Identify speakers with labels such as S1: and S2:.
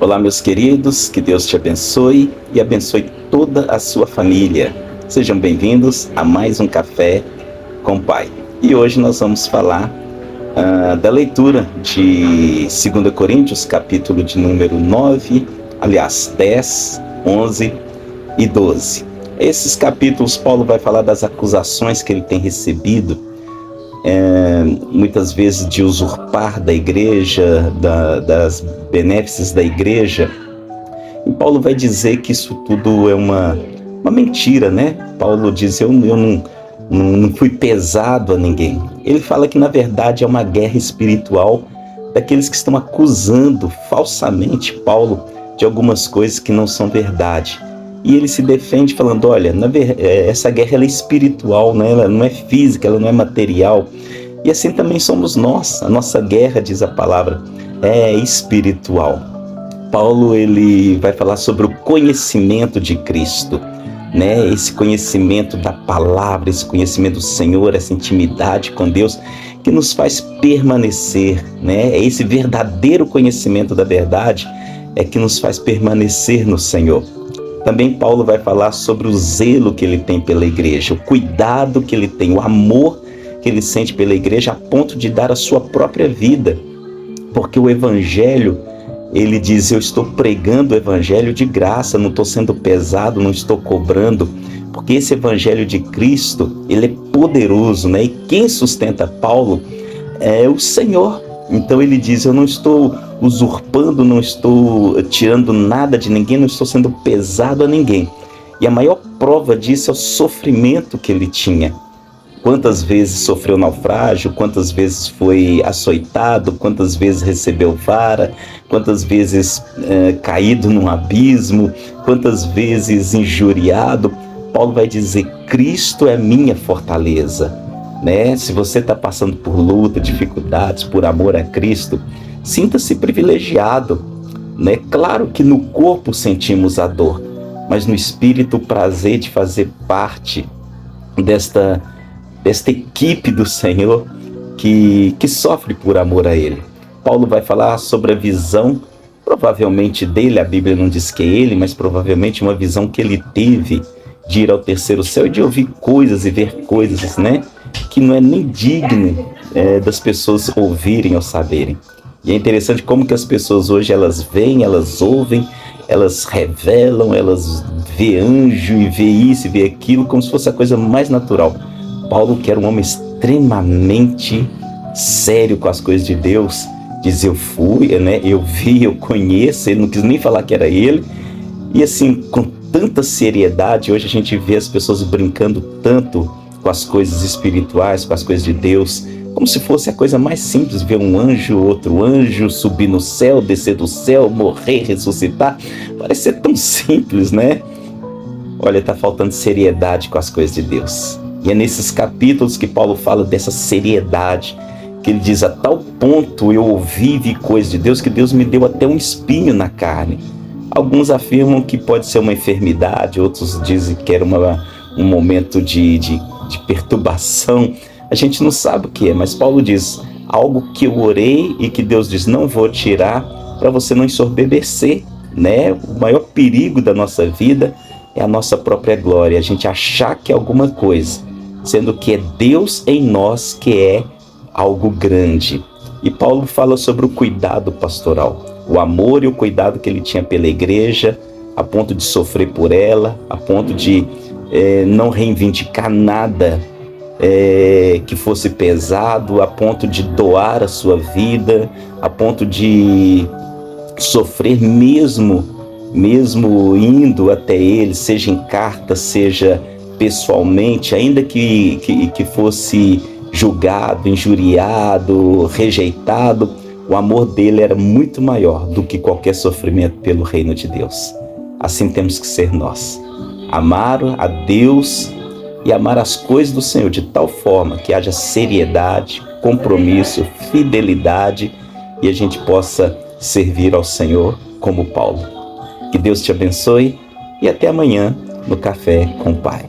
S1: Olá, meus queridos, que Deus te abençoe e abençoe toda a sua família. Sejam bem-vindos a mais um Café com o Pai. E hoje nós vamos falar da leitura de 2 Coríntios, capítulo de número 9, 10, 11 e 12. Esses capítulos, Paulo vai falar das acusações que ele tem recebido, muitas vezes de usurpar da igreja, das benéfices da igreja. E Paulo vai dizer que isso tudo é uma mentira, né? Paulo diz, eu não fui pesado a ninguém. Ele fala que na verdade é uma guerra espiritual daqueles que estão acusando falsamente Paulo de algumas coisas que não são verdade. E ele se defende falando, olha, essa guerra ela é espiritual, né? Ela não é física, ela não é material. E assim também somos nós. A nossa guerra, diz a palavra, é espiritual. Paulo ele vai falar sobre o conhecimento de Cristo, né? Esse conhecimento da palavra, esse conhecimento do Senhor, essa intimidade com Deus que nos faz permanecer, né? Esse verdadeiro conhecimento da verdade é que nos faz permanecer no Senhor. Também Paulo vai falar sobre o zelo que ele tem pela igreja, o cuidado que ele tem, o amor que ele sente pela igreja a ponto de dar a sua própria vida. Porque o evangelho, ele diz, eu estou pregando o evangelho de graça, não estou sendo pesado, não estou cobrando, porque esse evangelho de Cristo, ele é poderoso, né? E quem sustenta Paulo é o Senhor. Então ele diz, eu não estou usurpando, não estou tirando nada de ninguém, não estou sendo pesado a ninguém. E a maior prova disso é o sofrimento que ele tinha. Quantas vezes sofreu naufrágio, quantas vezes foi açoitado, quantas vezes recebeu vara, quantas vezes caído num abismo, quantas vezes injuriado. Paulo vai dizer, Cristo é minha fortaleza. Né? Se você está passando por luta, dificuldades, por amor a Cristo, sinta-se privilegiado. Né? Claro que no corpo sentimos a dor, mas no espírito o prazer de fazer parte desta equipe do Senhor que sofre por amor a Ele. Paulo vai falar sobre a visão, provavelmente dele, a Bíblia não diz que é ele, mas provavelmente uma visão que ele teve de ir ao terceiro céu e de ouvir coisas e ver coisas, né? Que não é nem digno das pessoas ouvirem ou saberem. E é interessante como que as pessoas hoje, elas veem, elas ouvem, elas revelam, elas vê anjo e vê isso e vê aquilo, como se fosse a coisa mais natural. Paulo, que era um homem extremamente sério com as coisas de Deus, diz, eu fui, né? Eu vi, eu conheço, ele não quis nem falar que era ele. E assim, com tanta seriedade, hoje a gente vê as pessoas brincando tanto com as coisas espirituais, com as coisas de Deus, como se fosse a coisa mais simples, ver um anjo, outro anjo, subir no céu, descer do céu, morrer, ressuscitar. Parece ser tão simples, né? Olha, tá faltando seriedade com as coisas de Deus. E é nesses capítulos que Paulo fala dessa seriedade, que ele diz, a tal ponto eu ouvi e vi coisas de Deus, que Deus me deu até um espinho na carne. Alguns afirmam que pode ser uma enfermidade, outros dizem que era um momento de perturbação. A gente não sabe o que é, mas Paulo diz, algo que eu orei e que Deus diz, não vou tirar para você não ensorbebecer, né? O maior perigo da nossa vida é a nossa própria glória, a gente achar que é alguma coisa, sendo que é Deus em nós que é algo grande. E Paulo fala sobre o cuidado pastoral, o amor e o cuidado que ele tinha pela igreja, a ponto de sofrer por ela, a ponto de não reivindicar nada que fosse pesado, a ponto de doar a sua vida, a ponto de sofrer mesmo indo até ele, seja em carta, seja pessoalmente, ainda que fosse julgado, injuriado, rejeitado, o amor dele era muito maior do que qualquer sofrimento pelo reino de Deus. Assim temos que ser nós. Amar a Deus e amar as coisas do Senhor de tal forma que haja seriedade, compromisso, fidelidade e a gente possa servir ao Senhor como Paulo. Que Deus te abençoe e até amanhã no Café com o Pai.